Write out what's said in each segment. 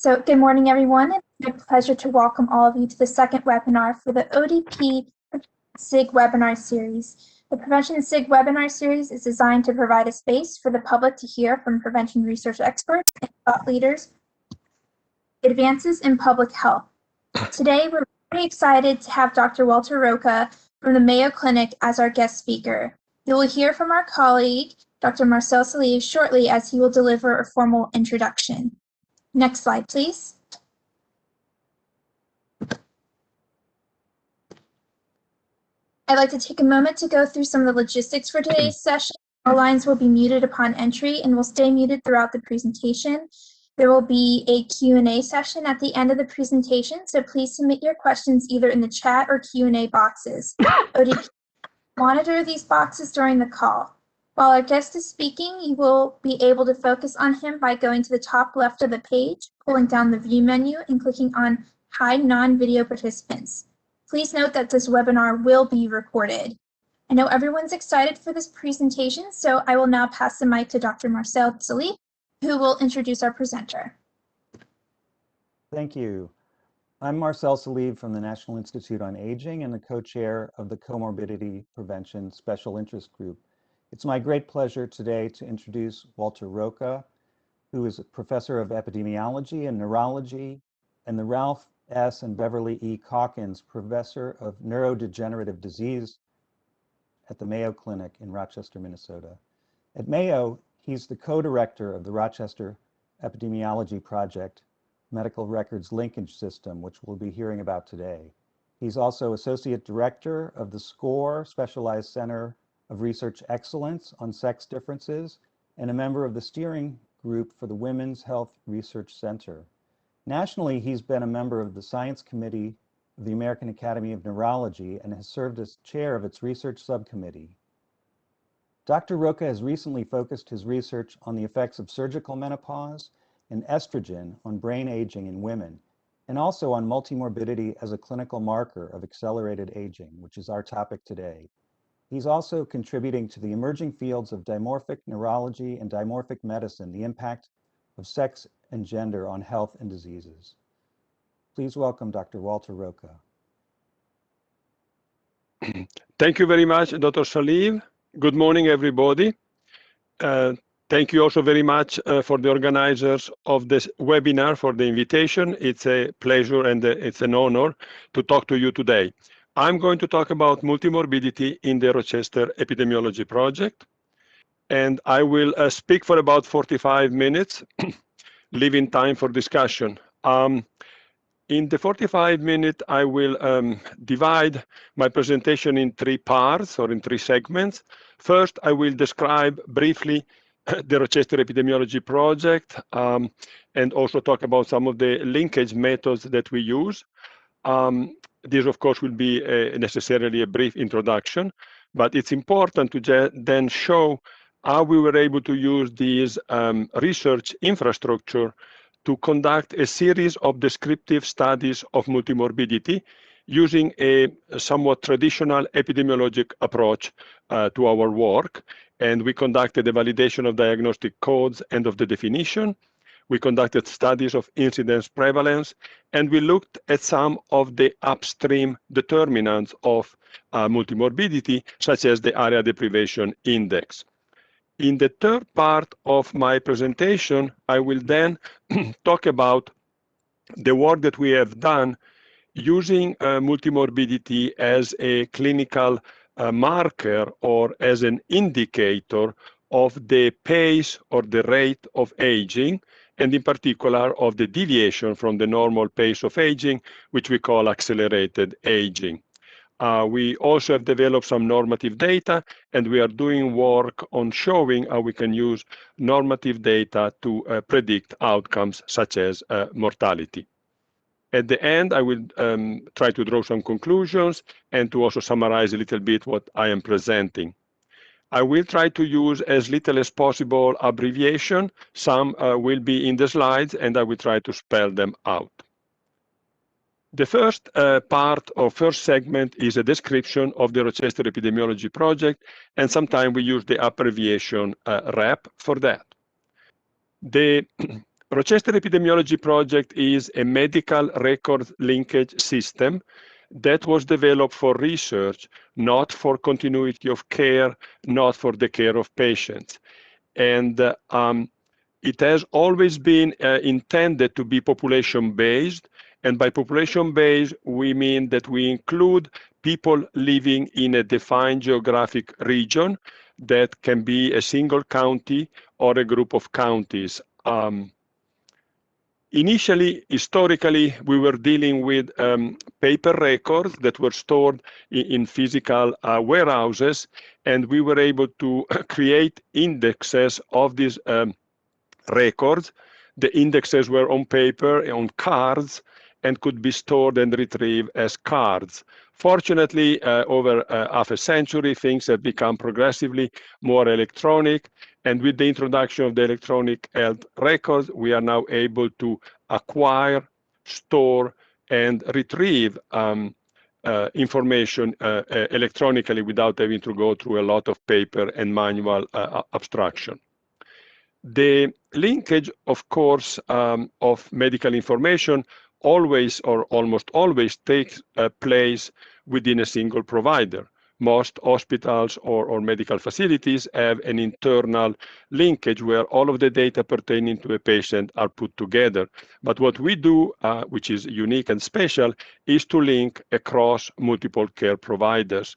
So good morning, everyone. It's my pleasure to welcome all of you to the second webinar for the ODP SIG webinar series. The Prevention SIG webinar series is designed to provide a space for the public to hear from prevention research experts and thought leaders advances in public health. Today, we're very excited to have Dr. Walter Rocca from the Mayo Clinic as our guest speaker. You will hear from our colleague, Dr. Marcel Salive, shortly as he will deliver a formal introduction. Next slide, please. I'd like to take a moment to go through some of the logistics for today's session. All lines will be muted upon entry and will stay muted throughout the presentation. There will be a Q&A session at the end of the presentation, so please submit your questions either in the chat or Q&A boxes. ODP monitor these boxes during the call. While our guest is speaking, you will be able to focus on him by going to the top left of the page, pulling down the View menu, and clicking on Hide Non-Video Participants. Please note that this webinar will be recorded. I know everyone's excited for this presentation, so I will now pass the mic to Dr. Marcel Salive, who will introduce our presenter. Thank you. I'm Marcel Salive from the National Institute on Aging and the co-chair of the Comorbidity Prevention Special Interest Group. It's my great pleasure today to introduce Walter Rocca, who is a professor of epidemiology and neurology, and the Ralph S. and Beverly E. Calkins Professor of Neurodegenerative Disease at the Mayo Clinic in Rochester, Minnesota. At Mayo, he's the co-director of the Rochester Epidemiology Project medical records linkage system, which we'll be hearing about today. He's also associate director of the SCORE Specialized Center of Research Excellence on Sex Differences and a member of the steering group for the Women's Health Research Center. Nationally, he's been a member of the Science Committee of the American Academy of Neurology and has served as chair of its research subcommittee. Dr. Rocca has recently focused his research on the effects of surgical menopause and estrogen on brain aging in women, and also on multimorbidity as a clinical marker of accelerated aging, which is our topic today. He's also contributing to the emerging fields of dimorphic neurology and dimorphic medicine, the impact of sex and gender on health and diseases. Please welcome Dr. Walter Rocca. Thank you very much, Dr. Salive. Good morning, everybody. Thank you also very much for the organizers of this webinar for the invitation. It's a pleasure and it's an honor to talk to you today. I'm going to talk about multimorbidity in the Rochester Epidemiology Project, and I will speak for about 45 minutes, leaving time for discussion. In the 45 minutes, I will divide my presentation in three parts or in three segments. First, I will describe briefly the Rochester Epidemiology Project and also talk about some of the linkage methods that we use. This, of course, will be necessarily a brief introduction, but it's important to then show how we were able to use this research infrastructure to conduct a series of descriptive studies of multimorbidity using a somewhat traditional epidemiologic approach to our work. And we conducted a validation of diagnostic codes and of the definition. We conducted studies of incidence prevalence, and we looked at some of the upstream determinants of multimorbidity, such as the area deprivation index. In the third part of my presentation, I will then talk about the work that we have done using multimorbidity as a clinical marker or as an indicator of the pace or the rate of aging, and in particular of the deviation from the normal pace of aging, which we call accelerated aging. We also have developed some normative data, and we are doing work on showing how we can use normative data to predict outcomes such as mortality. At the end, I will try to draw some conclusions and to also summarize a little bit what I am presenting. I will try to use as little as possible abbreviation. Some will be in the slides, and I will try to spell them out. The first part or first segment is a description of the Rochester Epidemiology Project, and sometimes we use the abbreviation REP for that. The Rochester Epidemiology Project is a medical record linkage system that was developed for research, not for continuity of care, not for the care of patients. And it has always been intended to be population-based. And by population-based, we mean that we include people living in a defined geographic region that can be a single county or a group of counties. Initially, historically, we were dealing with paper records that were stored in physical warehouses, and we were able to create indexes of these records. The indexes were on paper, on cards, and could be stored and retrieved as cards. Fortunately, over half a century, things have become progressively more electronic. And with the introduction of the electronic health records, we are now able to acquire, store, and retrieve information electronically without having to go through a lot of paper and manual abstraction. The linkage, of course, of medical information always or almost always takes place within a single provider. Most hospitals or medical facilities have an internal linkage where all of the data pertaining to a patient are put together. But what we do, which is unique and special, is to link across multiple care providers,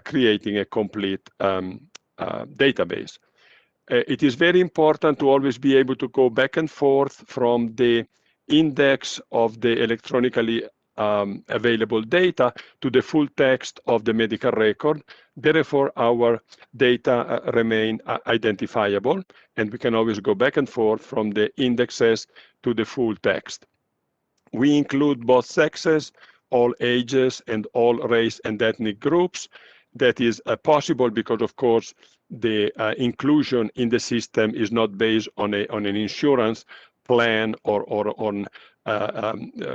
creating a complete database. It is very important to always be able to go back and forth from the index of the electronically available data to the full text of the medical record. Therefore, our data remain identifiable, and we can always go back and forth from the indexes to the full text. We include both sexes, all ages, and all race and ethnic groups. That is possible because, of course, the inclusion in the system is not based on an insurance plan or on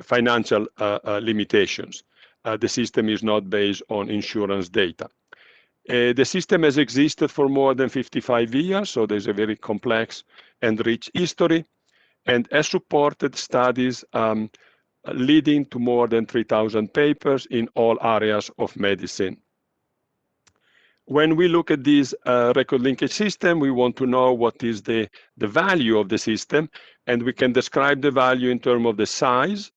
financial limitations. The system is not based on insurance data. The system has existed for more than 55 years, so there's a very complex and rich history, and has supported studies leading to more than 3,000 papers in all areas of medicine. When we look at this record linkage system, we want to know what is the value of the system, and we can describe the value in terms of the size.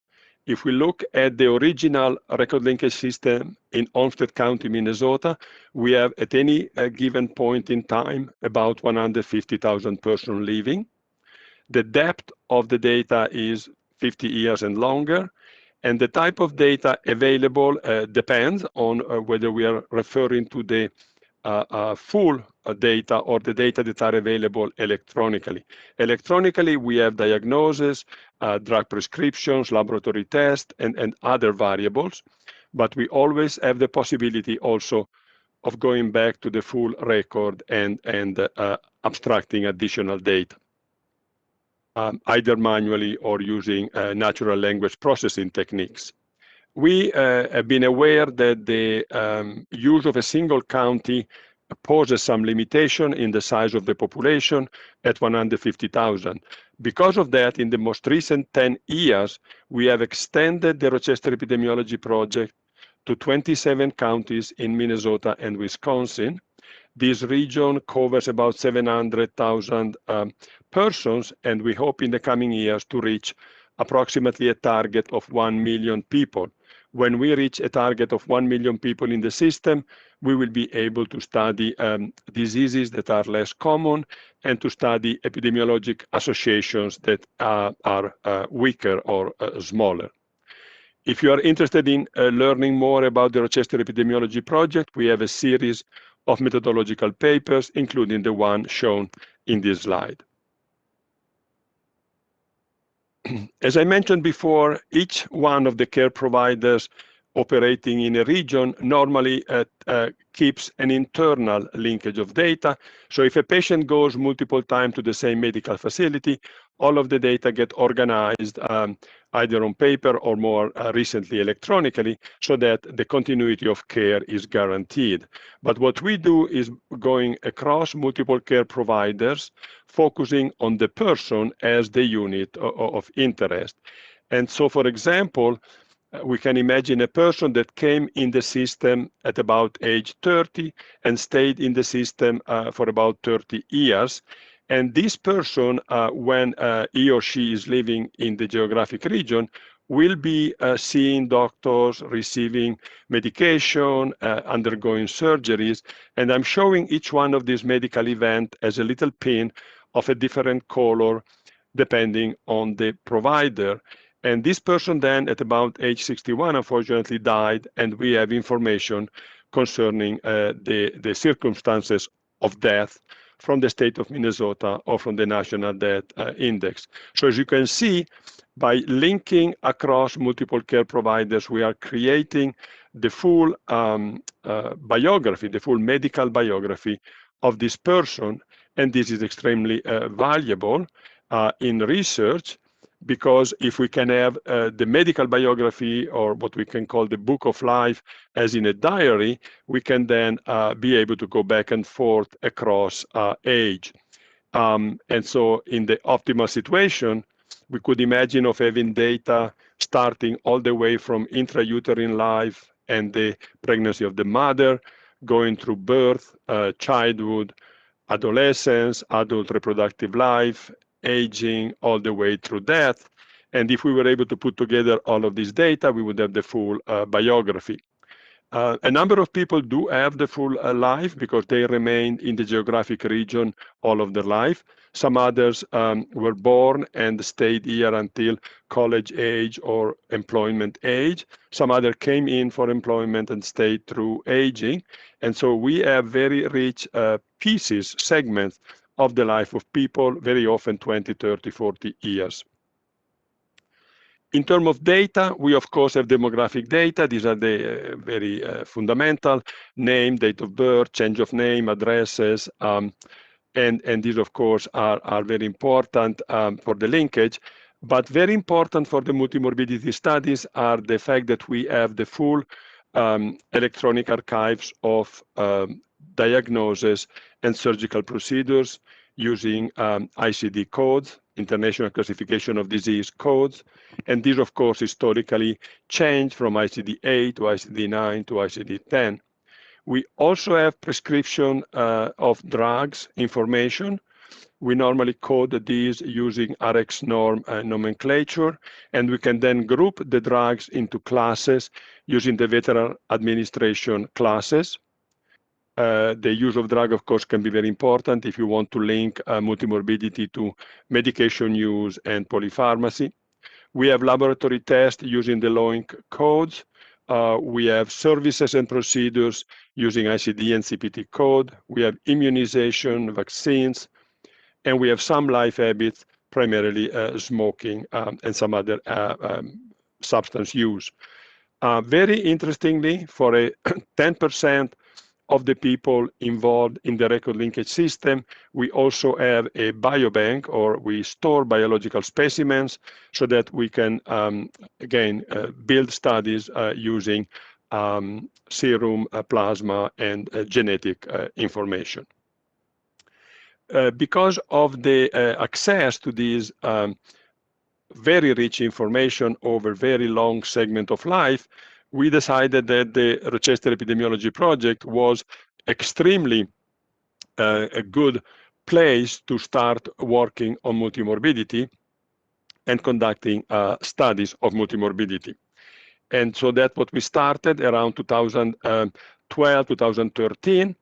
If we look at the original record linkage system in Olmsted County, Minnesota, we have at any given point in time about 150,000 persons living. The depth of the data is 50 years and longer, and the type of data available depends on whether we are referring to the full data or the data that are available electronically. Electronically, we have diagnosis, drug prescriptions, laboratory tests, and other variables, but we always have the possibility also of going back to the full record and abstracting additional data, either manually or using natural language processing techniques. We have been aware that the use of a single county poses some limitation in the size of the population at 150,000. Because of that, in the most recent 10 years, we have extended the Rochester Epidemiology Project to 27 counties in Minnesota and Wisconsin. This region covers about 700,000 persons, and we hope in the coming years to reach approximately a target of 1 million people. When we reach a target of 1 million people in the system, we will be able to study diseases that are less common and to study epidemiologic associations that are weaker or smaller. If you are interested in learning more about the Rochester Epidemiology Project, we have a series of methodological papers, including the one shown in this slide. As I mentioned before, each one of the care providers operating in a region normally keeps an internal linkage of data. So if a patient goes multiple times to the same medical facility, all of the data get organized either on paper or more recently electronically, so that the continuity of care is guaranteed. But what we do is going across multiple care providers, focusing on the person as the unit of interest. And so, for example, we can imagine a person that came in the system at about age 30 and stayed in the system for about 30 years. And this person, when he or she is living in the geographic region, will be seeing doctors, receiving medication, undergoing surgeries. And I'm showing each one of these medical events as a little pin of a different color, depending on the provider. And this person then at about age 61, unfortunately died, and we have information concerning the circumstances of death from the state of Minnesota or from the National Death Index. So as you can see, by linking across multiple care providers, we are creating the full biography, the full medical biography of this person. And this is extremely valuable in research, because if we can have the medical biography, or what we can call the book of life, as in a diary, we can then be able to go back and forth across age. And so in the optimal situation, we could imagine of having data starting all the way from intrauterine life and the pregnancy of the mother, going through birth, childhood, adolescence, adult reproductive life, aging, all the way through death. And if we were able to put together all of this data, we would have the full biography. A number of people do have the full life because they remained in the geographic region all of their life. Some others were born and stayed here until college age or employment age. Some others came in for employment and stayed through aging. And so we have very rich pieces, segments of the life of people, very often 20, 30, 40 years. In terms of data, we of course have demographic data. These are the very fundamental: name, date of birth, change of name, addresses, and these of course are very important for the linkage. But very important for the multimorbidity studies are the fact that we have the full electronic archives of diagnosis and surgical procedures using ICD codes, International Classification of Disease codes. And these, of course, historically changed from ICD-8 to ICD-9 to ICD-10. We also have prescription of drugs information. We normally code these using RX norm nomenclature, and we can then group the drugs into classes using the Veteran Administration classes. The use of drug, of course, can be very important if you want to link multimorbidity to medication use and polypharmacy. We have laboratory tests using the LOINC codes. We have services and procedures using ICD and CPT code. We have immunization, vaccines, and we have some life habits, primarily smoking and some other substance use. Very interestingly, for a 10% of the people involved in the record linkage system, we also have a biobank, or we store biological specimens so that we can, again, build studies using serum, plasma, and genetic information. Because of the access to these very rich information over very long segment of life, we decided that the Rochester Epidemiology Project was extremely a good place to start working on multimorbidity and conducting studies of multimorbidity. And so that's what we started around 2012, 2013.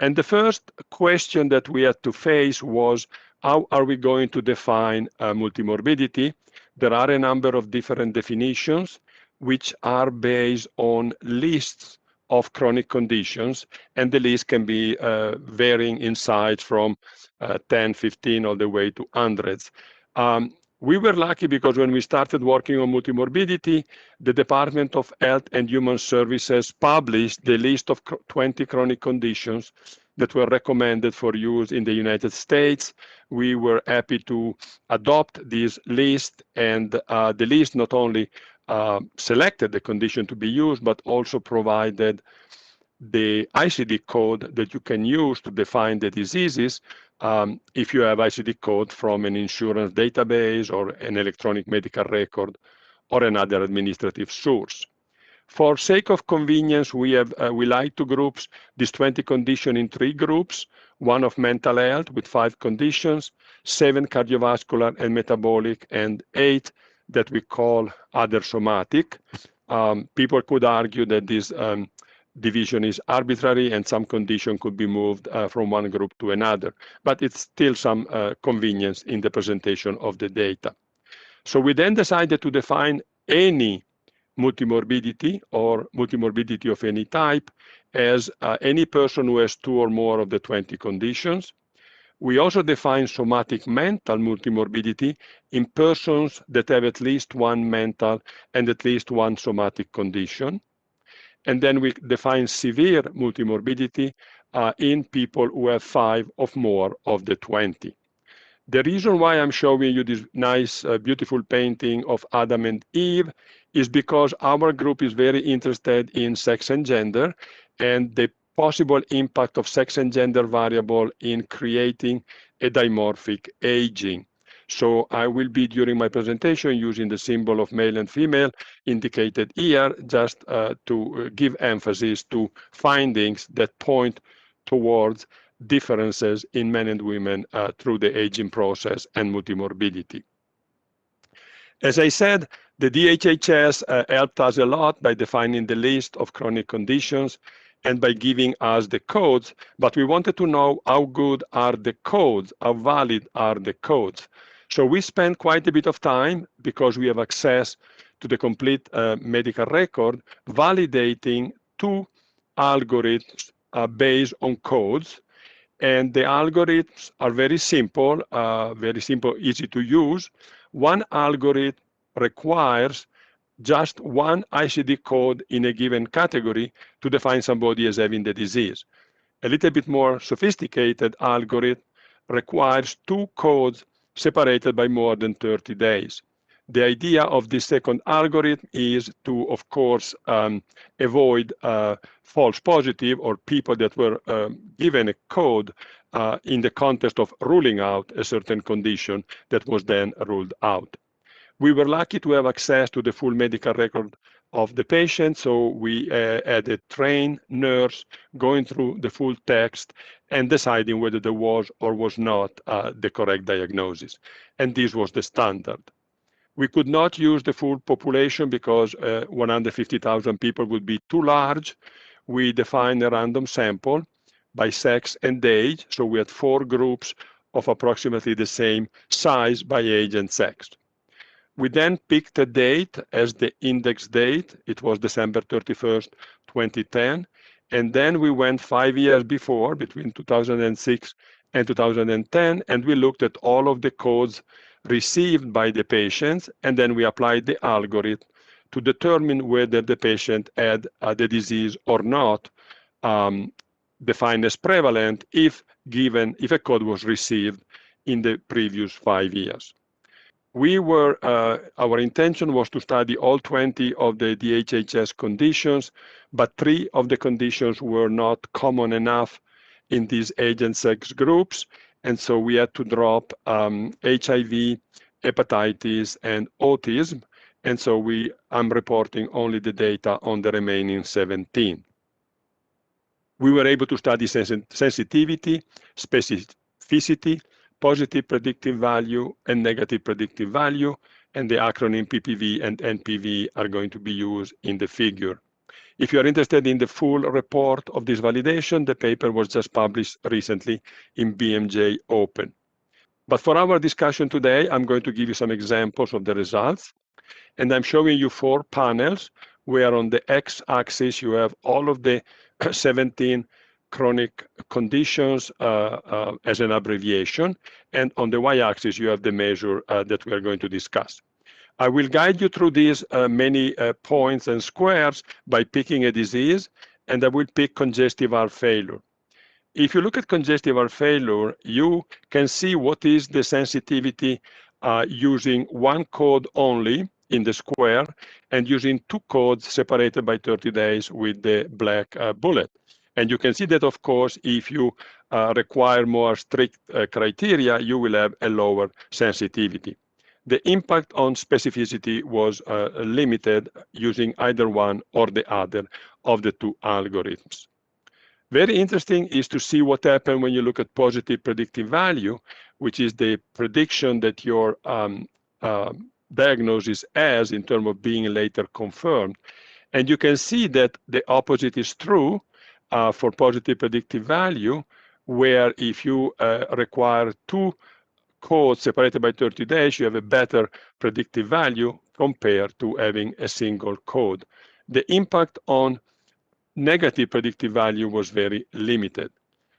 And the first question that we had to face was, how are we going to define multimorbidity? There are a number of different definitions which are based on lists of chronic conditions, and the list can be varying in size from 10, 15, all the way to hundreds. We were lucky because when we started working on multimorbidity, the Department of Health and Human Services published the list of 20 chronic conditions that were recommended for use in the United States. We were happy to adopt this list, and the list not only selected the condition to be used, but also provided the ICD code that you can use to define the diseases if you have ICD code from an insurance database or an electronic medical record or another administrative source. For sake of convenience, we like to group these 20 conditions in 3 groups: 1 of mental health with 5 conditions, 7 cardiovascular and metabolic, and 8 that we call other somatic. People could argue that this division is arbitrary and some condition could be moved from one group to another, but it's still some convenience in the presentation of the data. So we then decided to define any multimorbidity or multimorbidity of any type as any person who has 2 or more of the 20 conditions. We also define somatic mental multimorbidity in persons that have at least 1 mental and at least 1 somatic condition. And then we define severe multimorbidity in people who have 5 or more of the 20. The reason why I'm showing you this nice, beautiful painting of Adam and Eve is because our group is very interested in sex and gender and the possible impact of sex and gender variable in creating a dimorphic aging. So I will be, during my presentation, using the symbol of male and female indicated here, just to give emphasis to findings that point towards differences in men and women through the aging process and multimorbidity. As I said, the DHHS helped us a lot by defining the list of chronic conditions and by giving us the codes, but we wanted to know how good are the codes, how valid are the codes. So we spent quite a bit of time, because we have access to the complete medical record, validating 2 algorithms based on codes. And the algorithms are very simple, easy to use. One algorithm requires just 1 ICD code in a given category to define somebody as having the disease. A little bit more sophisticated algorithm requires 2 codes separated by more than 30 days. The idea of this second algorithm is to, of course, avoid false positive or people that were given a code in the context of ruling out a certain condition that was then ruled out. We were lucky to have access to the full medical record of the patient, so we had a trained nurse going through the full text and deciding whether there was or was not the correct diagnosis. And this was the standard. We could not use the full population because 150,000 people would be too large. We defined a random sample by sex and age, so we had 4 groups of approximately the same size by age and sex. We then picked a date as the index date. It was December 31st, 2010. And then we went 5 years before, between 2006 and 2010, and we looked at all of the codes received by the patients, and then we applied the algorithm to determine whether the patient had the disease or not, defined as prevalent if a code was received in the previous 5 years. Our intention was to study all 20 of the DHHS conditions, but 3 of the conditions were not common enough in these age and sex groups, and so we had to drop HIV, hepatitis, and autism, and so I'm reporting only the data on the remaining 17. We were able to study sensitivity, specificity, positive predictive value, and negative predictive value, and the acronym PPV and NPV are going to be used in the figure. If you are interested in the full report of this validation, the paper was just published recently in BMJ Open. But for our discussion today, I'm going to give you some examples of the results, and I'm showing you 4 panels where on the x-axis you have all of the 17 chronic conditions as an abbreviation, and on the y-axis you have the measure that we are going to discuss. I will guide you through these many points and squares by picking a disease, and I will pick congestive heart failure. if you look at congestive heart failure, you can see what is the sensitivity using one code only in the square and using two codes separated by 30 days with the black bullet. And you can see that, of course, if you require more strict criteria, you will have a lower sensitivity. The impact on specificity was limited using either one or the other of the two algorithms. Very interesting is to see what happened when you look at positive predictive value, which is the prediction that your diagnosis has in terms of being later confirmed. And you can see that the opposite is true for positive predictive value, where if you require two codes separated by 30 days, you have a better predictive value compared to having a single code. The impact on negative predictive value was very limited.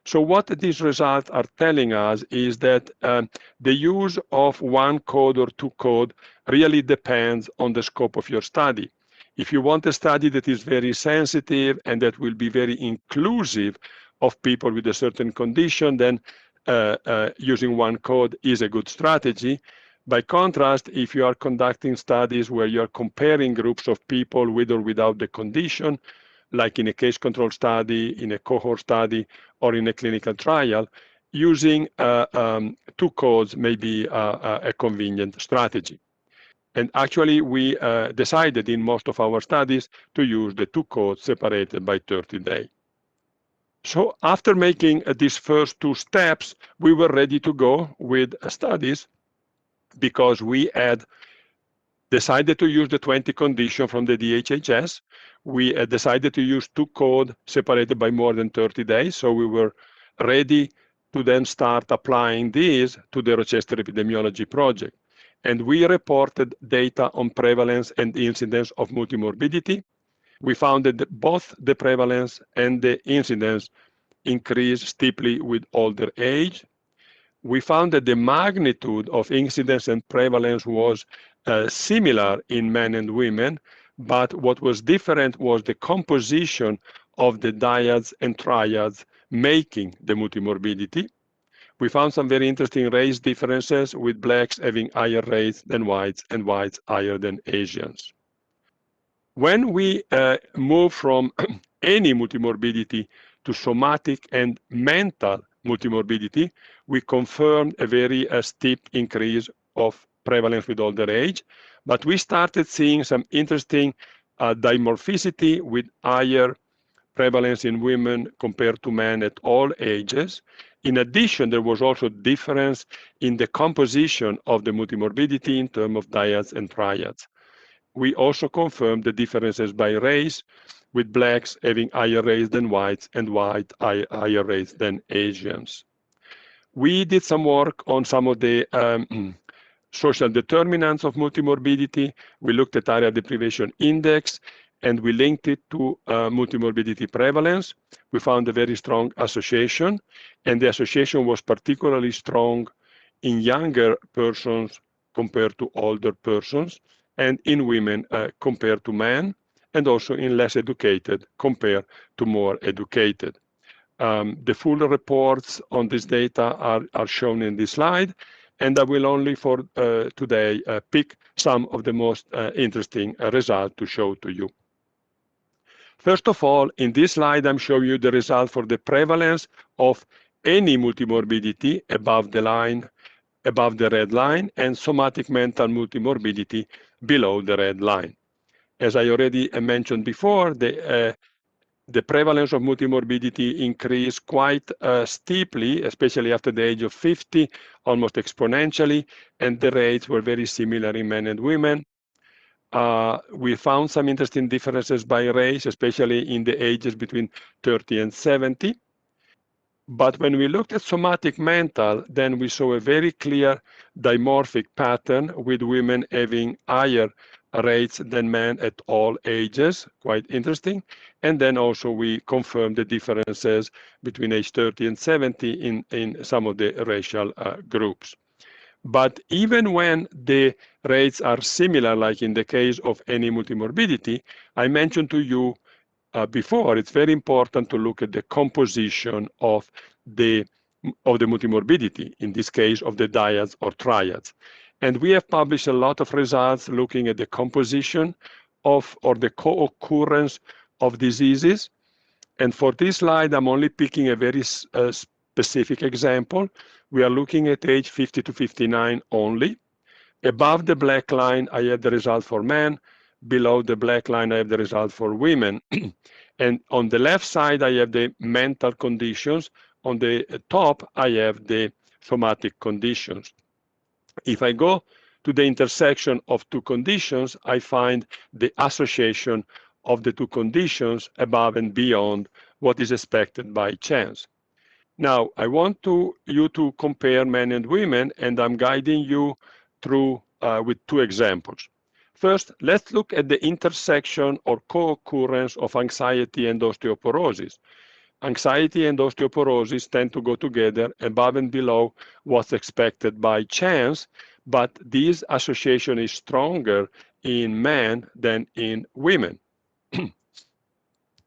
So what these results are telling us is that the use of one code or two code really depends on the scope of your study. If you want a study that is very sensitive and that will be very inclusive of people with a certain condition, then using one code is a good strategy. By contrast, if you are conducting studies where you are comparing groups of people with or without the condition, like in a case control study, in a cohort study, or in a clinical trial, using two codes may be a convenient strategy. And actually, we decided in most of our studies to use the two codes separated by 30 days. So after making these first two steps, we were ready to go with studies because we had decided to use the 20 condition from the DHHS. We decided to use two codes separated by more than 30 days. So we were ready to then start applying these to the Rochester Epidemiology Project. And we reported data on prevalence and incidence of multimorbidity. We found that both the prevalence and the incidence increased steeply with older age. We found that the magnitude of incidence and prevalence was similar in men and women, but what was different was the composition of the dyads and triads making the multimorbidity. We found some very interesting race differences, with blacks having higher rates than whites and whites higher than Asians. When we move from any multimorbidity to somatic and mental multimorbidity, we confirmed a very steep increase of prevalence with older age, but we started seeing some interesting dimorphicity with higher prevalence in women compared to men at all ages. In addition, there was also difference in the composition of the multimorbidity in terms of dyads and triads. We also confirmed the differences by race, with blacks having higher rates than whites and white higher rates than Asians. We did some work on some of the social determinants of multimorbidity. We looked at area deprivation index, and we linked it to multimorbidity prevalence. We found a very strong association, and the association was particularly strong in younger persons compared to older persons, and in women compared to men, and also in less educated compared to more educated. The full reports on this data are shown in this slide, and I will only for today pick some of the most interesting results to show to you. First of all, in this slide, I'm showing you the result for the prevalence of any multimorbidity above the line, above the red line, and somatic mental multimorbidity below the red line. As I already mentioned before, the prevalence of multimorbidity increased quite steeply, especially after the age of 50, almost exponentially, and the rates were very similar in men and women. We found some interesting differences by race, especially in the ages between 30 and 70. But when we looked at somatic mental, then we saw a very clear dimorphic pattern, with women having higher rates than men at all ages, quite interesting. And then also we confirmed the differences between age 30 and 70 in some of the racial groups. But even when the rates are similar, like in the case of any multimorbidity, I mentioned to you before, it's very important to look at the composition of the multimorbidity, in this case of the dyads or triads. And we have published a lot of results looking at the composition of or the co-occurrence of diseases. And for this slide, I'm only picking a very specific example. We are looking at age 50 to 59 only. Above the black line, I have the result for men. Below the black line, I have the result for women. And on the left side, I have the mental conditions. On the top, I have the somatic conditions. If I go to the intersection of two conditions, I find the association of the two conditions above and beyond what is expected by chance. Now, I want you to compare men and women, and I'm guiding you through with two examples. First, let's look at the intersection or co-occurrence of anxiety and osteoporosis. Anxiety and osteoporosis tend to go together above and below what's expected by chance, but this association is stronger in men than in women.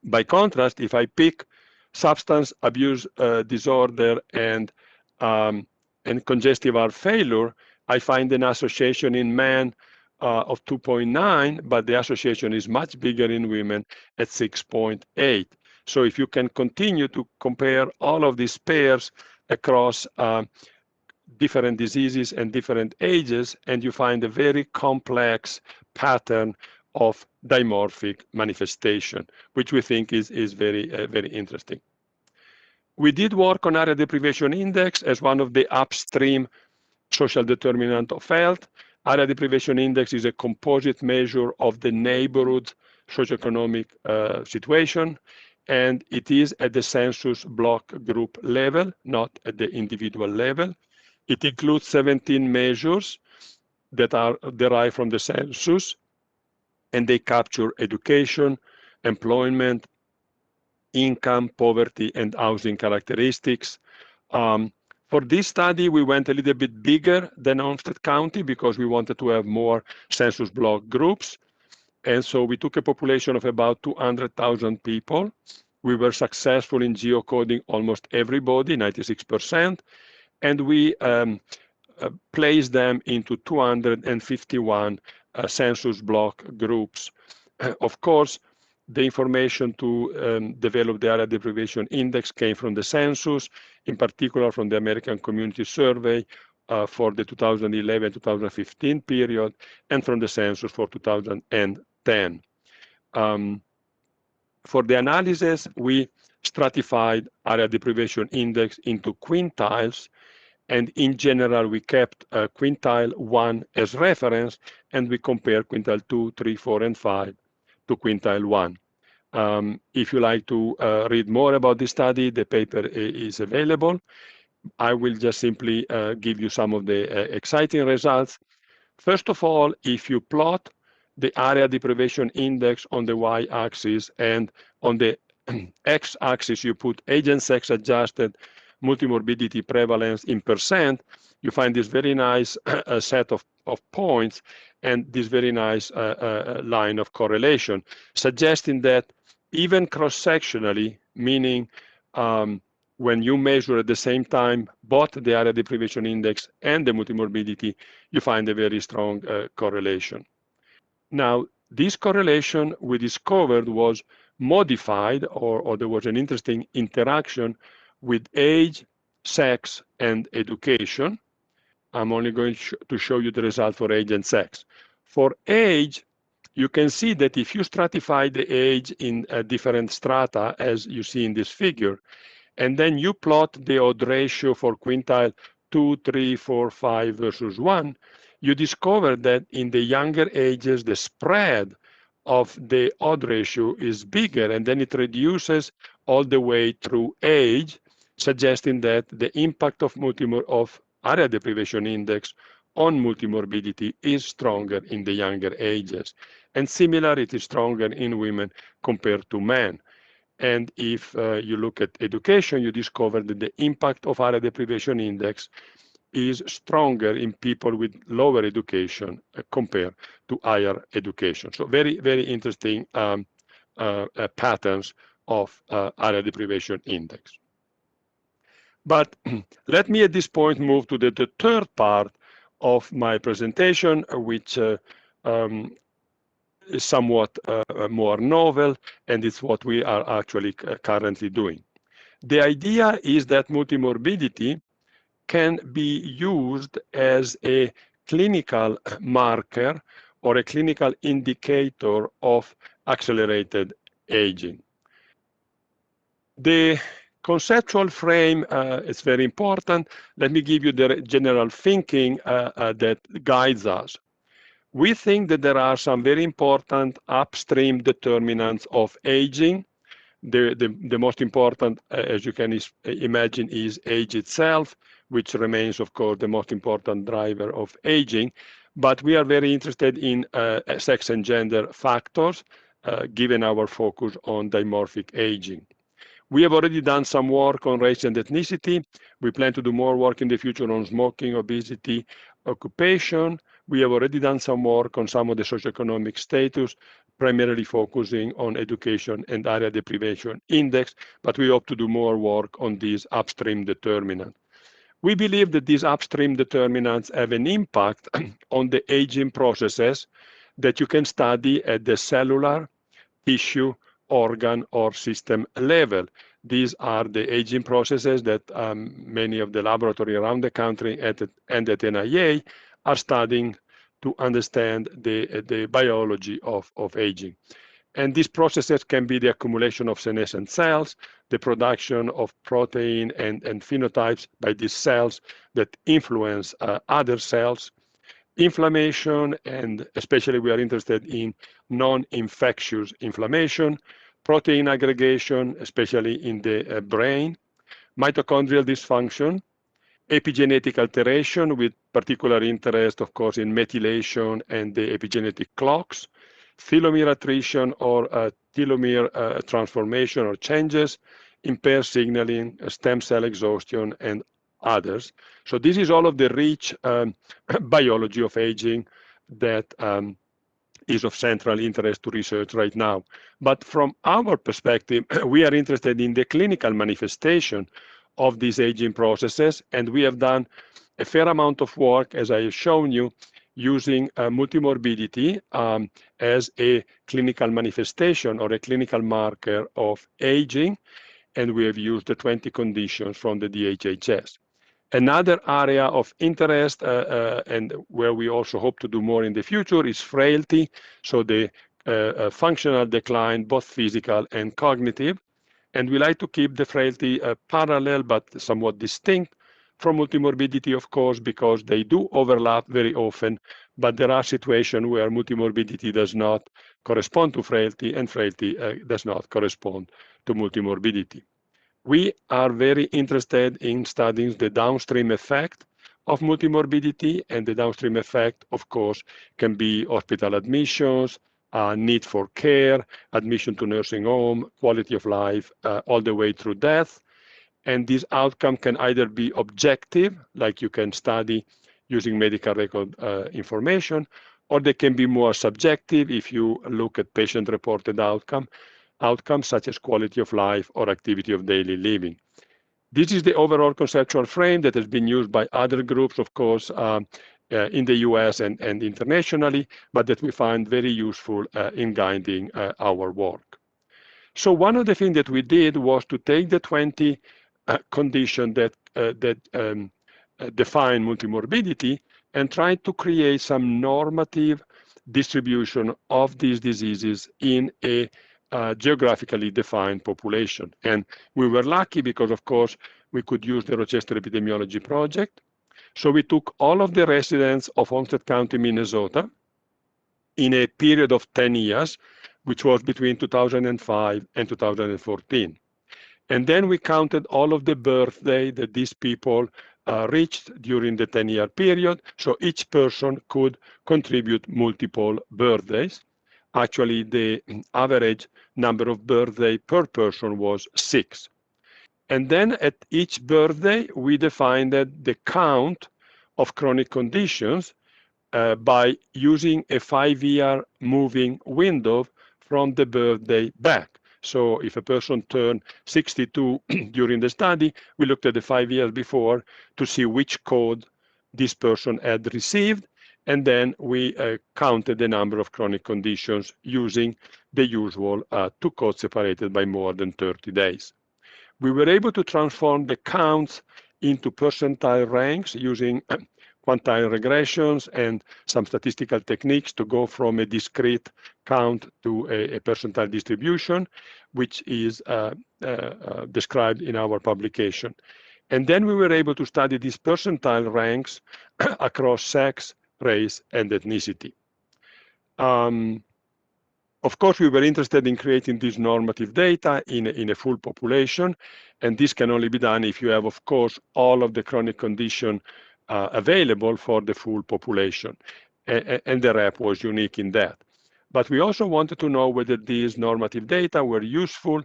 By contrast, if I pick substance abuse disorder and congestive heart failure, I find an association in men of 2.9, but the association is much bigger in women at 6.8. So if you can continue to compare all of these pairs across different diseases and different ages, and you find a very complex pattern of dimorphic manifestation, which we think is very, very interesting. We did work on area deprivation index as one of the upstream social determinant of health. Area deprivation index is a composite measure of the neighborhood socioeconomic situation, and it is at the census block group level, not at the individual level. It includes 17 measures that are derived from the census, and they capture education, employment, income, poverty, and housing characteristics. For this study, we went a little bit bigger than Olmsted County because we wanted to have more census block groups. And so we took a population of about 200,000 people. We were successful in geocoding almost everybody, 96%. And we placed them into 251 census block groups. Of course, the information to develop the area deprivation index came from the census, in particular from the American Community Survey for the 2011-2015 period, and from the census for 2010. For the analysis, we stratified area deprivation index into quintiles, and in general, we kept quintile 1 as reference, and we compared quintile 2, 3, 4, and 5 to quintile 1. If you like to read more about this study, the paper is available. I will just simply give you some of the exciting results. First of all, if you plot the area deprivation index on the y-axis and on the x-axis you put age and sex adjusted multimorbidity prevalence in percent, you find this very nice set of points and this very nice line of correlation, suggesting that even cross-sectionally, meaning when you measure at the same time both the area deprivation index and the multimorbidity, you find a very strong correlation. Now, this correlation we discovered was modified, or there was an interesting interaction with age, sex, and education. I'm only going to show you the result for age and sex. For age, you can see that if you stratify the age in different strata, as you see in this figure, and then you plot the odd ratio for quintile 2, 3, 4, 5 versus 1, you discover that in the younger ages, the spread of the odd ratio is bigger, and then it reduces all the way through age, suggesting that the impact of area deprivation index on multimorbidity is stronger in the younger ages. And similar, it is stronger in women compared to men. And if you look at education, you discover that the impact of area deprivation index is stronger in people with lower education compared to higher education. So very, very interesting patterns of area deprivation index. But let me at this point move to the third part of my presentation, which is somewhat more novel, and it's what we are actually currently doing. The idea is that multimorbidity can be used as a clinical marker or a clinical indicator of accelerated aging. The conceptual frame is very important. Let me give you the general thinking that guides us. We think that there are some very important upstream determinants of aging. The most important, as you can imagine, is age itself, which remains, of course, the most important driver of aging. But we are very interested in sex and gender factors, given our focus on dimorphic aging. We have already done some work on race and ethnicity. We plan to do more work in the future on smoking, obesity, occupation. We have already done some work on some of the socioeconomic status, primarily focusing on education and area deprivation index, but we hope to do more work on these upstream determinants. We believe that these upstream determinants have an impact on the aging processes that you can study at the cellular, tissue, organ, or system level. These are the aging processes that many of the laboratories around the country and at NIA are studying to understand the biology of aging. And these processes can be the accumulation of senescent cells, the production of protein and phenotypes by these cells that influence other cells, inflammation, and especially we are interested in non-infectious inflammation, protein aggregation, especially in the brain, mitochondrial dysfunction, epigenetic alteration with particular interest, of course, in methylation and the epigenetic clocks, telomere attrition or telomere transformation or changes, impaired signaling, stem cell exhaustion, and others. So this is all of the rich biology of aging that is of central interest to research right now. But from our perspective, we are interested in the clinical manifestation of these aging processes, and we have done a fair amount of work, as I have shown you, using multimorbidity as a clinical manifestation or a clinical marker of aging, and we have used the 20 conditions from the DHHS. Another area of interest and where we also hope to do more in the future is frailty, so the functional decline, both physical and cognitive. And we like to keep the frailty parallel but somewhat distinct from multimorbidity, of course, because they do overlap very often, but there are situations where multimorbidity does not correspond to frailty and frailty does not correspond to multimorbidity. We are very interested in studying the downstream effect of multimorbidity, and the downstream effect, of course, can be hospital admissions, need for care, admission to nursing home, quality of life, all the way through death. And this outcome can either be objective, like you can study using medical record information, or they can be more subjective if you look at patient-reported outcomes such as quality of life or activity of daily living. This is the overall conceptual frame that has been used by other groups, of course, in the US and internationally, but that we find very useful in guiding our work. So one of the things that we did was to take the 20 conditions that define multimorbidity and try to create some normative distribution of these diseases in a geographically defined population. And we were lucky because, of course, we could use the Rochester Epidemiology Project. So we took all of the residents of Olmsted County, Minnesota, in a period of 10 years, which was between 2005 and 2014. And then we counted all of the birthdays that these people reached during the 10-year period. So each person could contribute multiple birthdays. Actually, the average number of birthdays per person was 6. And then at each birthday, we defined the count of chronic conditions by using a 5-year moving window from the birthday back. So if a person turned 62 during the study, we looked at the 5 years before to see which code this person had received, and then we counted the number of chronic conditions using the usual 2 codes separated by more than 30 days. We were able to transform the counts into percentile ranks using quantile regressions and some statistical techniques to go from a discrete count to a percentile distribution, which is described in our publication. And then we were able to study these percentile ranks across sex, race, and ethnicity. Of course, we were interested in creating this normative data in a full population, and this can only be done if you have, of course, all of the chronic condition available for the full population, and the REP was unique in that. But we also wanted to know whether these normative data were useful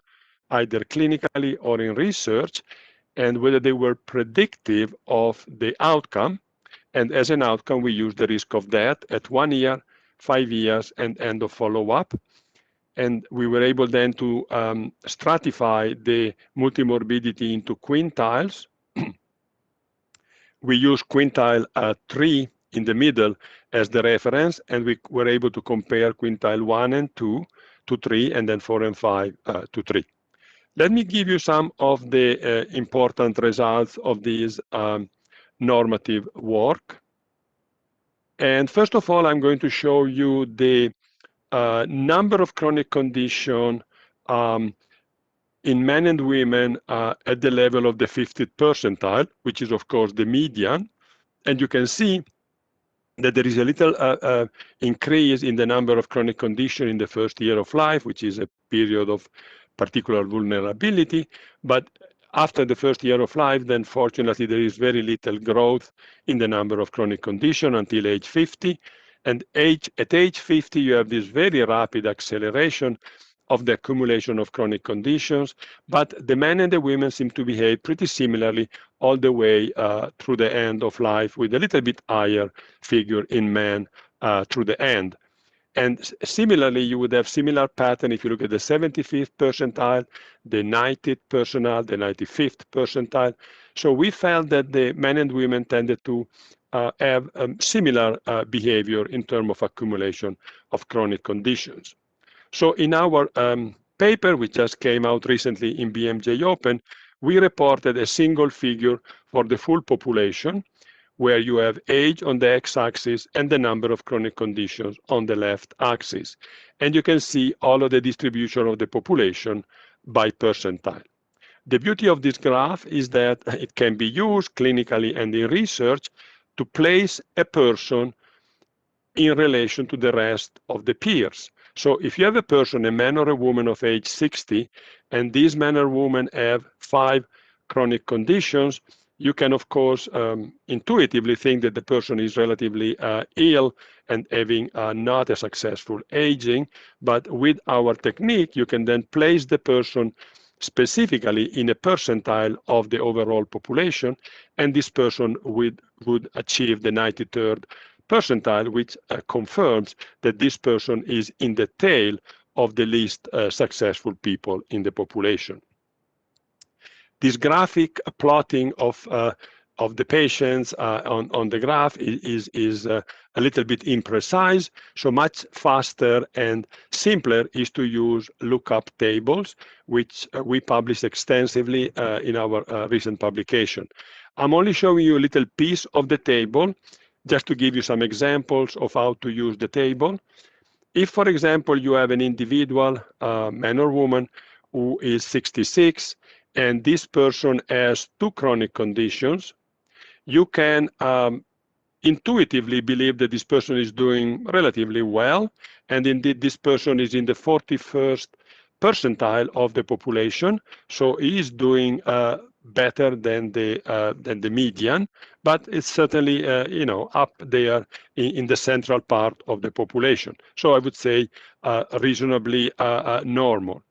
either clinically or in research, and whether they were predictive of the outcome. And as an outcome, we used the risk of death at 1 year, 5 years, and end of follow-up. And we were able then to stratify the multimorbidity into quintiles. We used quintile 3 in the middle as the reference, and we were able to compare quintile 1 and 2 to 3, and then 4 and 5 to 3. Let me give you some of the important results of this normative work. And first of all, I'm going to show you the number of chronic condition in men and women at the level of the 50th percentile, which is of course the median. And you can see that there is a little increase in the number of chronic condition in the first year of life, which is a period of particular vulnerability. But after the first year of life, then fortunately there is very little growth in the number of chronic condition until age 50. And at age 50, you have this very rapid acceleration of the accumulation of chronic conditions, but the men and the women seem to behave pretty similarly all the way through the end of life, with a little bit higher figure in men through the end. And similarly, you would have similar pattern if you look at the 75th percentile, the 90th percentile, the 95th percentile. So we felt that the men and women tended to have similar behavior in terms of accumulation of chronic conditions. So in our paper, which just came out recently in BMJ Open, we reported a single figure for the full population, where you have age on the x-axis and the number of chronic conditions on the left axis. And you can see all of the distribution of the population by percentile. The beauty of this graph is that it can be used clinically and in research to place a person in relation to the rest of the peers. So if you have a person, a man or a woman of age 60, and these men or women have 5 chronic conditions, you can, of course, intuitively think that the person is relatively ill and having not a successful aging. But with our technique, you can then place the person specifically in a percentile of the overall population, and this person would achieve the 93rd percentile, which confirms that this person is in the tail of the least successful people in the population. This graphic plotting of the patients on the graph is a little bit imprecise, so much faster and simpler is to use lookup tables, which we published extensively in our recent publication. I'm only showing you a little piece of the table, just to give you some examples of how to use the table. If, for example, you have an individual, man or woman, who is 66, and this person has 2 chronic conditions, you can intuitively believe that this person is doing relatively well, and indeed this person is in the 41st percentile of the population, so he is doing better than the median, but it's certainly up there in the central part of the population. So I would say reasonably normal.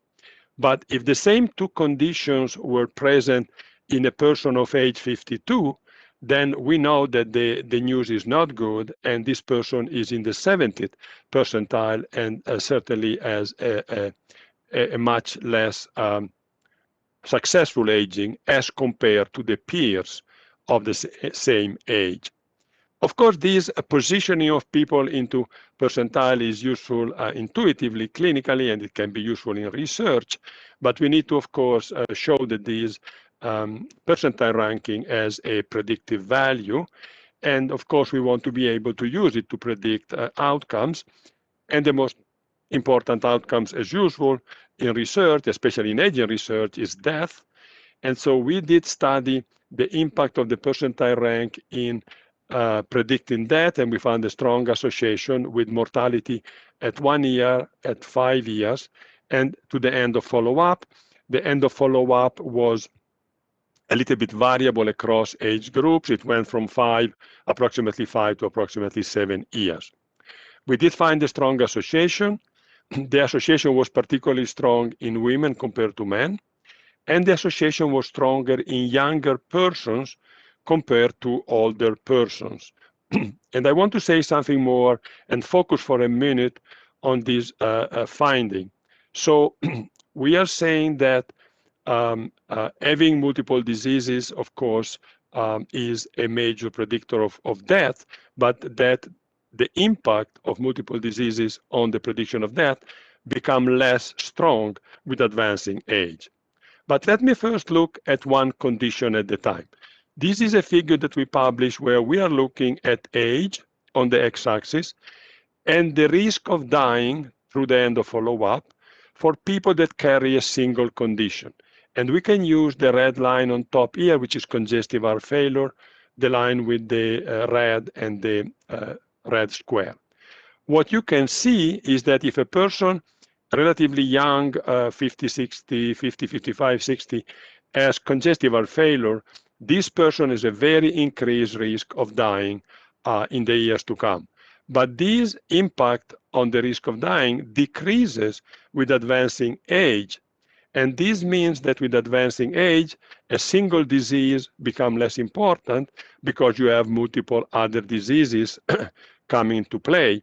But if the same 2 conditions were present in a person of age 52, then we know that the news is not good, and this person is in the 70th percentile and certainly has a much less successful aging as compared to the peers of the same age. Of course, this positioning of people into percentile is useful intuitively, clinically, and it can be useful in research, but we need to, of course, show that this percentile ranking has a predictive value. And of course, we want to be able to use it to predict outcomes. And the most important outcomes, as usual, in research, especially in aging research, is death. And so we did study the impact of the percentile rank in predicting death, and we found a strong association with mortality at 1 year, at 5 years, and to the end of follow-up. The end of follow-up was a little bit variable across age groups. It went from approximately 5 to approximately 7 years. We did find a strong association. The association was particularly strong in women compared to men, and the association was stronger in younger persons compared to older persons. And I want to say something more and focus for a minute on this finding. So we are saying that having multiple diseases, of course, is a major predictor of death, but that the impact of multiple diseases on the prediction of death become less strong with advancing age. But let me first look at one condition at a time. This is a figure that we publish where we are looking at age on the x-axis and the risk of dying through the end of follow-up for people that carry a single condition. And we can use the red line on top here, which is congestive heart failure, the line with the red and the red square. What you can see is that if a person relatively young, 50, 60, 50, 55, 60, has congestive heart failure, this person has a very increased risk of dying in the years to come. But this impact on the risk of dying decreases with advancing age. And this means that with advancing age, a single disease becomes less important because you have multiple other diseases coming into play.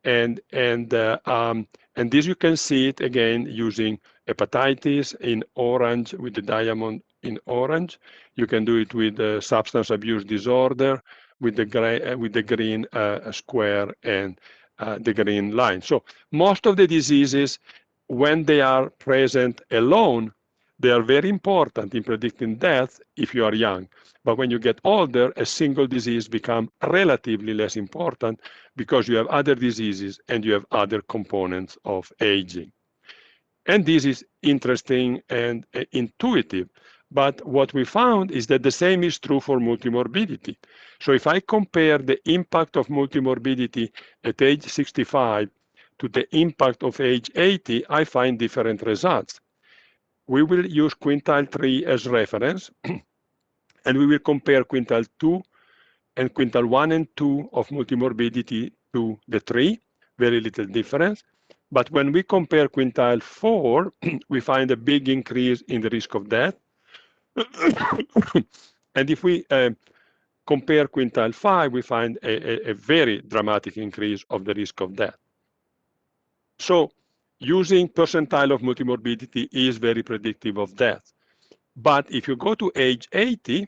And this you can see it again using hepatitis in orange with the diamond in orange. You can do it with substance abuse disorder with the green square and the green line. So most of the diseases, when they are present alone, they are very important in predicting death if you are young. But when you get older, a single disease becomes relatively less important because you have other diseases and you have other components of aging. And this is interesting and intuitive. But what we found is that the same is true for multimorbidity. So if I compare the impact of multimorbidity at age 65 to the impact of age 80, I find different results. We will use quintile 3 as reference, and we will compare quintile 2 and quintile 1 and 2 of multimorbidity to the 3, very little difference. But when we compare quintile 4, we find a big increase in the risk of death. And if we compare quintile 5, we find a very dramatic increase of the risk of death. So using percentile of multimorbidity is very predictive of death. But if you go to age 80,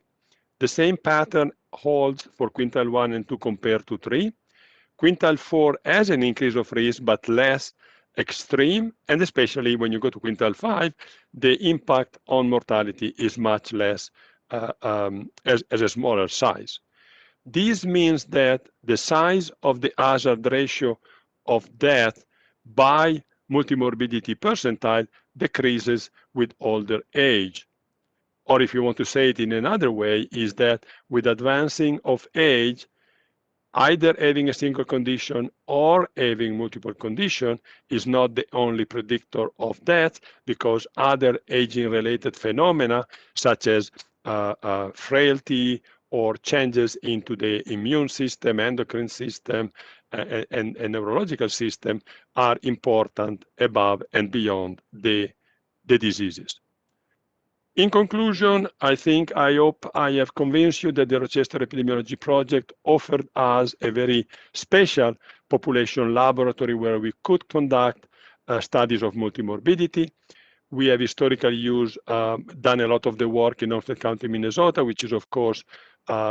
the same pattern holds for quintile 1 and 2 compared to 3. Quintile 4 has an increase of risk, but less extreme, and especially when you go to quintile 5, the impact on mortality is much less as a smaller size. This means that the size of the hazard ratio of death by multimorbidity percentile decreases with older age. Or if you want to say it in another way, is that with advancing of age, either having a single condition or having multiple conditions is not the only predictor of death, because other aging-related phenomena, such as frailty or changes into the immune system, endocrine system, and neurological system, are important above and beyond the diseases. In conclusion, I hope I have convinced you that the Rochester Epidemiology Project offered us a very special population laboratory where we could conduct studies of multimorbidity. We have historically done a lot of the work in Northern County, Minnesota, which is, of course,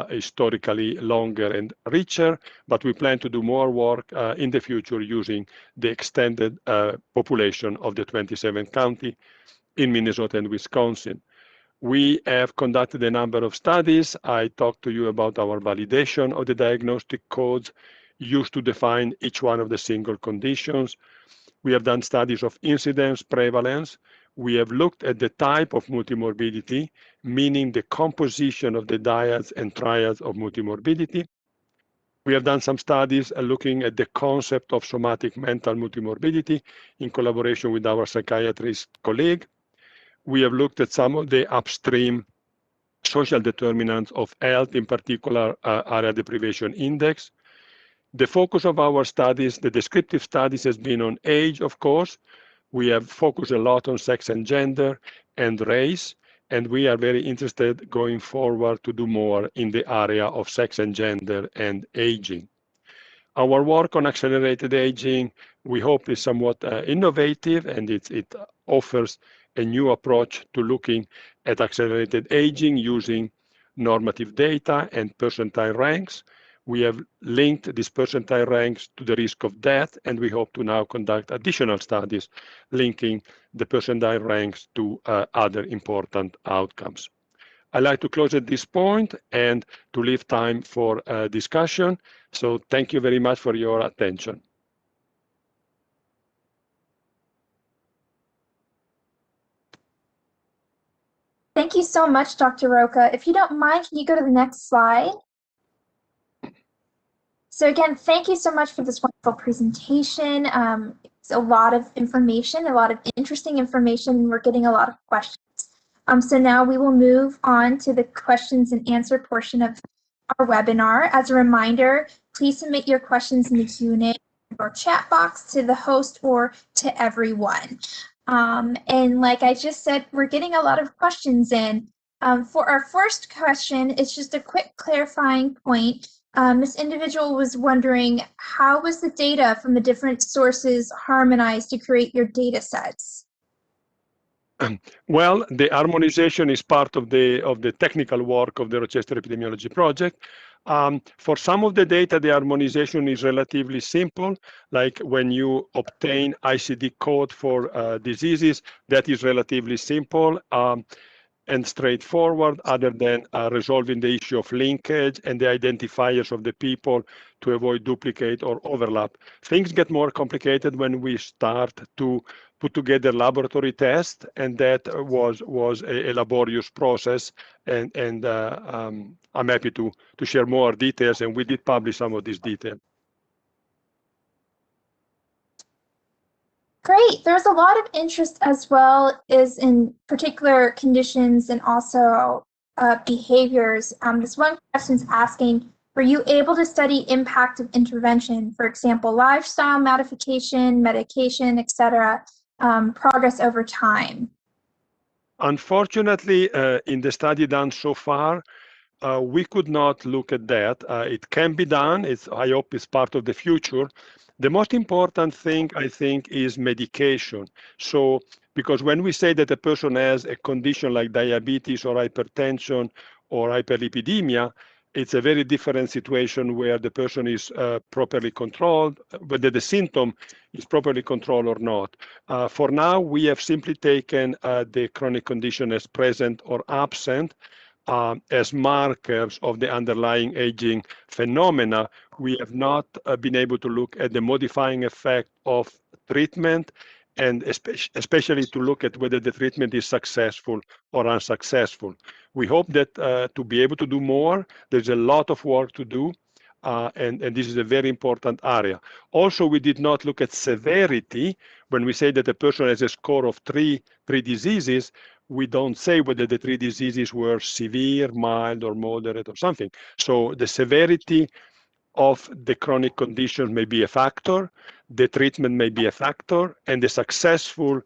historically longer and richer, but we plan to do more work in the future using the extended population of the 27 county in Minnesota and Wisconsin. We have conducted a number of studies. I talked to you about our validation of the diagnostic codes used to define each one of the single conditions. We have done studies of incidence, prevalence. We have looked at the type of multimorbidity, meaning the composition of the dyads and triads of multimorbidity. We have done some studies looking at the concept of somatic mental multimorbidity in collaboration with our psychiatrist colleague. We have looked at some of the upstream social determinants of health, in particular area deprivation index. The focus of our studies, the descriptive studies, has been on age, of course. We have focused a lot on sex and gender and race, and we are very interested going forward to do more in the area of sex and gender and aging. Our work on accelerated aging, we hope, is somewhat innovative, and it offers a new approach to looking at accelerated aging using normative data and percentile ranks. We have linked these percentile ranks to the risk of death, and we hope to now conduct additional studies linking the percentile ranks to other important outcomes. I'd like to close at this point and to leave time for discussion. So thank you very much for your attention. Thank you so much, Dr. Rocca. If you don't mind, can you go to the next slide? So again, thank you so much for this wonderful presentation. It's a lot of information, a lot of interesting information, and we're getting a lot of questions. So now we will move on to the questions and answer portion of our webinar. As a reminder, please submit your questions in the Q&A or chat box to the host or to everyone. And like I just said, we're getting a lot of questions in. For our first question, it's just a quick clarifying point. This individual was wondering, how was the data from the different sources harmonized to create your data sets? Well, the harmonization is part of the technical work of the Rochester Epidemiology Project. For some of the data, the harmonization is relatively simple, like when you obtain ICD code for diseases, that is relatively simple and straightforward, other than resolving the issue of linkage and the identifiers of the people to avoid duplicate or overlap. Things get more complicated when we start to put together laboratory tests, and that was a laborious process. And I'm happy to share more details, and we did publish some of these details. Great. There's a lot of interest as well as in particular conditions and also behaviors. This one question is asking, were you able to study impact of intervention, for example, lifestyle modification, medication, etc., progress over time? Unfortunately, in the study done so far, we could not look at that. It can be done. I hope it's part of the future. The most important thing, I think, is medication. So, because when we say that a person has a condition like diabetes or hypertension or hyperlipidemia, it's a very different situation where the person is properly controlled, whether the symptom is properly controlled or not. For now, we have simply taken the chronic condition as present or absent, as markers of the underlying aging phenomena. We have not been able to look at the modifying effect of treatment, and especially to look at whether the treatment is successful or unsuccessful. We hope that to be able to do more, there's a lot of work to do, and this is a very important area. Also, we did not look at severity. When we say that a person has a score of three diseases, we don't say whether the three diseases were severe, mild, or moderate, or something. So the severity of the chronic condition may be a factor, the treatment may be a factor, and the successful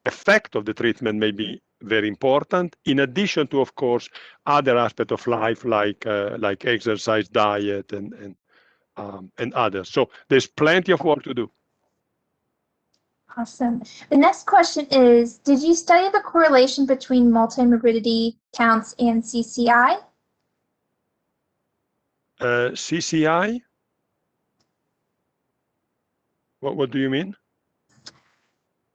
effect of the treatment may be very important, in addition to, of course, other aspects of life like exercise, diet, and others. So there's plenty of work to do. Awesome. The next question is, did you study the correlation between multimorbidity counts and CCI? CCI? What do you mean?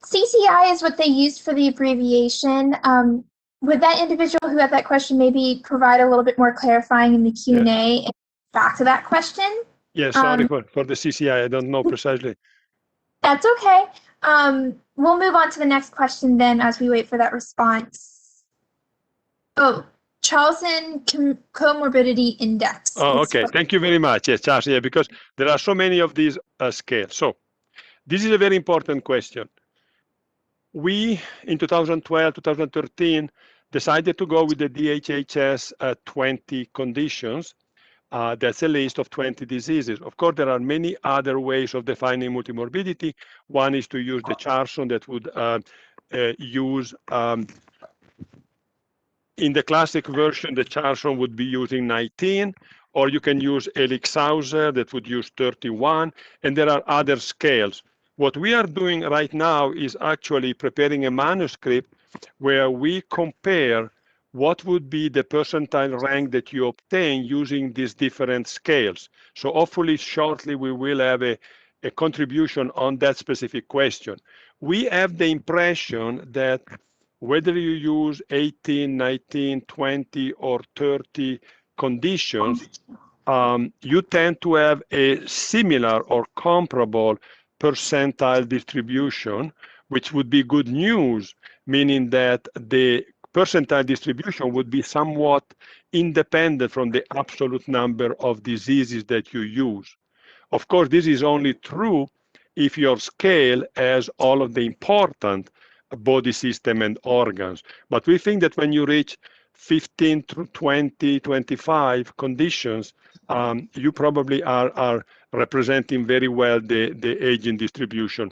CCI is what they used for the abbreviation. Would that individual who had that question maybe provide a little bit more clarifying in the Q&A and back to that question? Yeah, sorry for the CCI. I don't know precisely. That's okay. We'll move on to the next question then as we wait for that response. Oh, Charlson Comorbidity Index. Oh, okay. Thank you very much. Yes, Charles. Yeah, because there are so many of these scales. So this is a very important question. We, in 2012, 2013, decided to go with the DHHS 20 conditions. That's a list of 20 diseases. Of course, there are many other ways of defining multimorbidity. One is to use the Charlson that would use, in the classic version, the Charlson would be using 19, or you can use Elixhauser that would use 31, and there are other scales. What we are doing right now is actually preparing a manuscript where we compare what would be the percentile rank that you obtain using these different scales. So hopefully shortly we will have a contribution on that specific question. We have the impression that whether you use 18, 19, 20, or 30 conditions, you tend to have a similar or comparable percentile distribution, which would be good news, meaning that the percentile distribution would be somewhat independent from the absolute number of diseases that you use. Of course, this is only true if your scale has all of the important body system and organs. But we think that when you reach 15 to 20, 25 conditions, you probably are representing very well the aging distribution.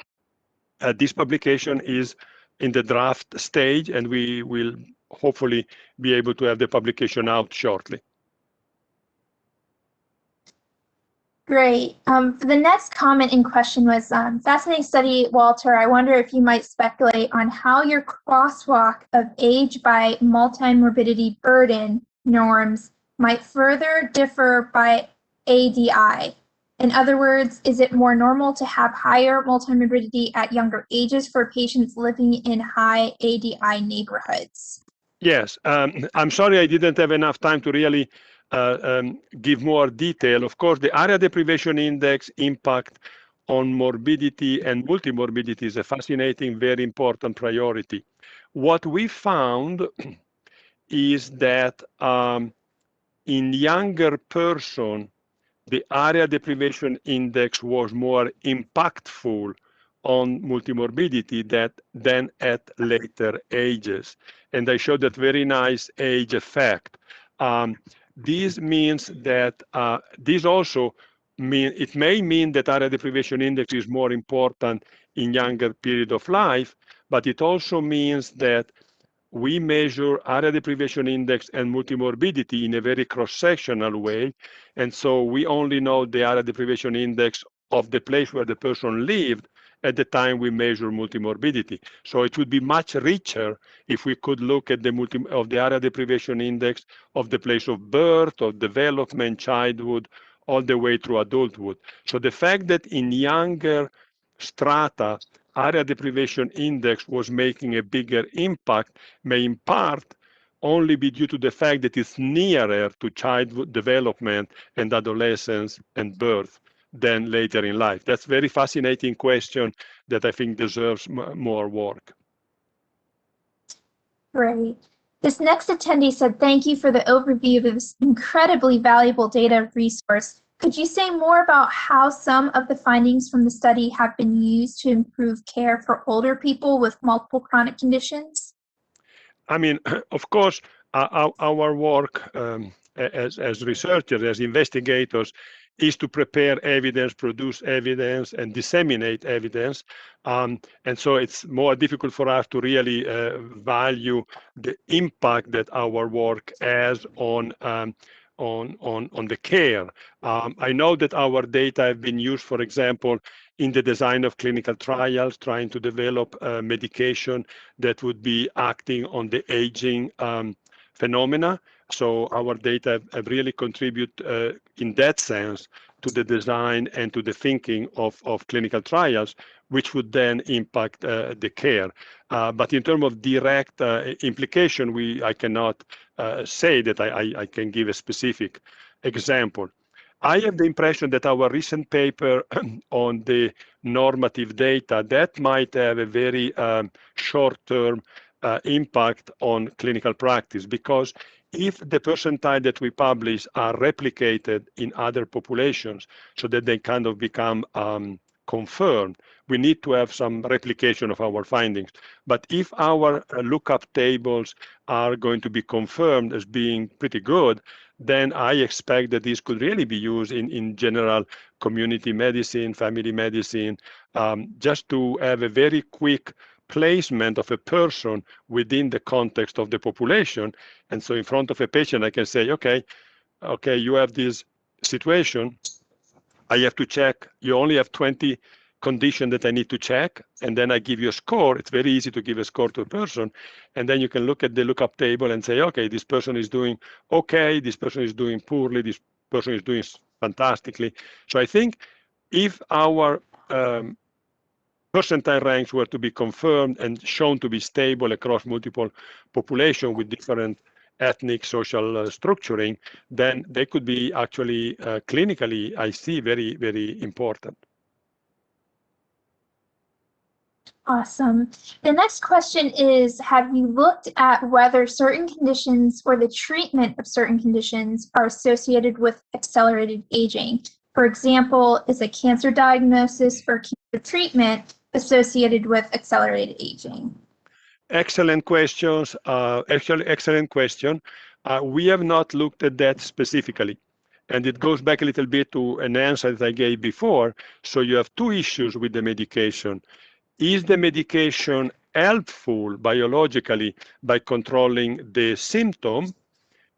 This publication is in the draft stage, and we will hopefully be able to have the publication out shortly. Great. For the next comment in question was, fascinating study, Walter. I wonder if you might speculate on how your crosswalk of age by multimorbidity burden norms might further differ by ADI. In other words, is it more normal to have higher multimorbidity at younger ages for patients living in high ADI neighborhoods? Yes, I'm sorry I didn't have enough time to really give more detail. Of course, the area deprivation index impact on morbidity and multimorbidity is a fascinating, very important priority. What we found is that in younger person, the area deprivation index was more impactful on multimorbidity than at later ages. And I showed that very nice age effect. This means that this also it may mean that area deprivation index is more important in younger period of life, but it also means that we measure area deprivation index and multimorbidity in a very cross-sectional way. And so we only know the area deprivation index of the place where the person lived at the time we measure multimorbidity. So it would be much richer if we could look at the area deprivation index of the place of birth, of development, childhood, all the way through adulthood. So the fact that in younger strata, area deprivation index was making a bigger impact may in part only be due to the fact that it's nearer to childhood development and adolescence and birth than later in life. That's a very fascinating question that I think deserves more work. Great. This next attendee said, thank you for the overview of this incredibly valuable data resource. Could you say more about how some of the findings from the study have been used to improve care for older people with multiple chronic conditions? I mean, of course, our work as researchers, as investigators, is to prepare evidence, produce evidence, and disseminate evidence. And so it's more difficult for us to really value the impact that our work has on the care. I know that our data have been used, for example, in the design of clinical trials, trying to develop medication that would be acting on the aging phenomena. So our data have really contribute in that sense to the design and to the thinking of clinical trials, which would then impact the care. But in terms of direct implication, I cannot say that I can give a specific example. I have the impression that our recent paper on the normative data, that might have a very short-term impact on clinical practice, because if the percentile that we publish are replicated in other populations so that they kind of become confirmed, we need to have some replication of our findings. But if our lookup tables are going to be confirmed as being pretty good, then I expect that this could really be used in general community medicine, family medicine, just to have a very quick placement of a person within the context of the population. And so in front of a patient, I can say, okay, you have this situation. I have to check. You only have 20 conditions that I need to check, and then I give you a score. It's very easy to give a score to a person, and then you can look at the lookup table and say, okay, this person is doing okay, this person is doing poorly, this person is doing fantastically. So I think if our percentile ranks were to be confirmed and shown to be stable across multiple populations with different ethnic, social structuring, then they could be actually clinically, I see, very, very important. Awesome. The next question is, have you looked at whether certain conditions or the treatment of certain conditions are associated with accelerated aging? For example, is a cancer diagnosis or cancer treatment associated with accelerated aging? Excellent questions. Actually, excellent question. We have not looked at that specifically. And it goes back a little bit to an answer that I gave before. So you have two issues with the medication. Is the medication helpful biologically by controlling the symptom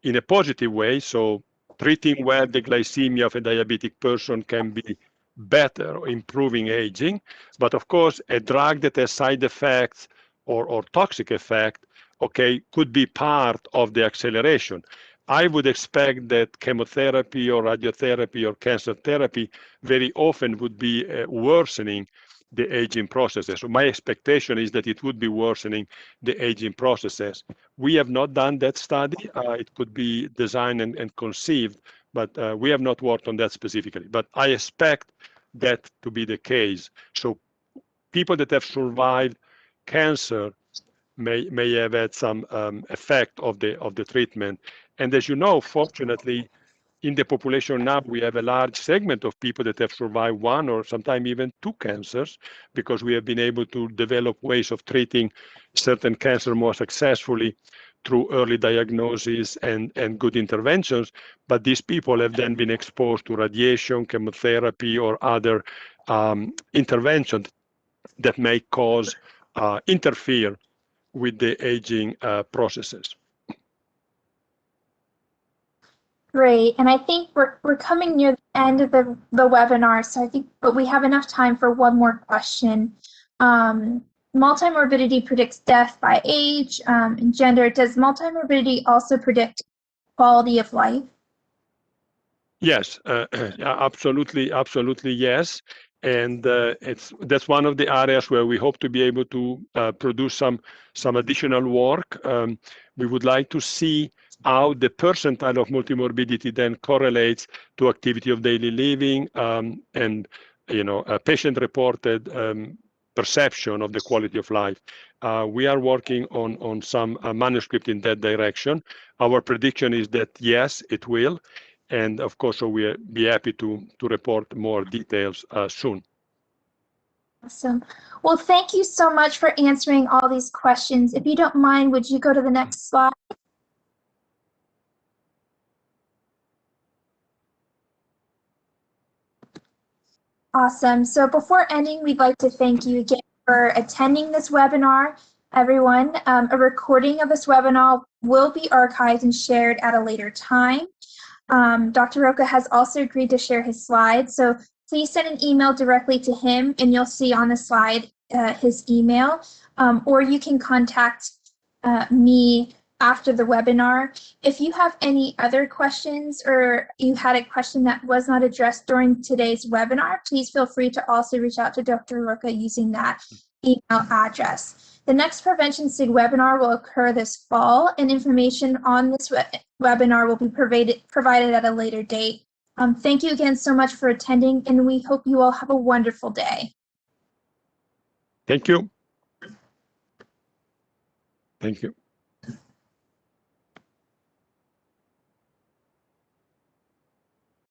in a positive way? So treating well the glycemia of a diabetic person can be better, improving aging. But of course, a drug that has side effects or toxic effect, okay, could be part of the acceleration. I would expect that chemotherapy or radiotherapy or cancer therapy very often would be worsening the aging processes. So my expectation is that it would be worsening the aging processes. We have not done that study. It could be designed and conceived, but we have not worked on that specifically. But I expect that to be the case. So people that have survived cancer may have had some effect of the treatment. And as you know, fortunately, in the population now, we have a large segment of people that have survived one or sometimes even two cancers, because we have been able to develop ways of treating certain cancer more successfully through early diagnosis and good interventions. But these people have then been exposed to radiation, chemotherapy, or other interventions that may cause interfere with the aging processes. Great, and I think we're coming near the end of the webinar, so I think, but we have enough time for one more question. Multimorbidity predicts death by age and gender. Does multimorbidity also predict quality of life? Yes, absolutely yes. And that's one of the areas where we hope to be able to produce some additional work. We would like to see how the percentile of multimorbidity then correlates to activity of daily living and patient-reported perception of the quality of life. We are working on some manuscript in that direction. Our prediction is that yes, it will. And of course, so we'll be happy to report more details soon. Awesome. Well, thank you so much for answering all these questions. If you don't mind, would you go to the next slide? Awesome. So before ending, we'd like to thank you again for attending this webinar, everyone. A recording of this webinar will be archived and shared at a later time. Dr. Rocca has also agreed to share his slides, so please send an email directly to him, and you'll see on the slide his email, or you can contact me after the webinar. If you have any other questions or you had a question that was not addressed during today's webinar, please feel free to also reach out to Dr. Rocca using that email address. The next Prevention SIG webinar will occur this fall, and information on this webinar will be provided at a later date. Thank you again so much for attending, and we hope you all have a wonderful day. Thank you. Thank you.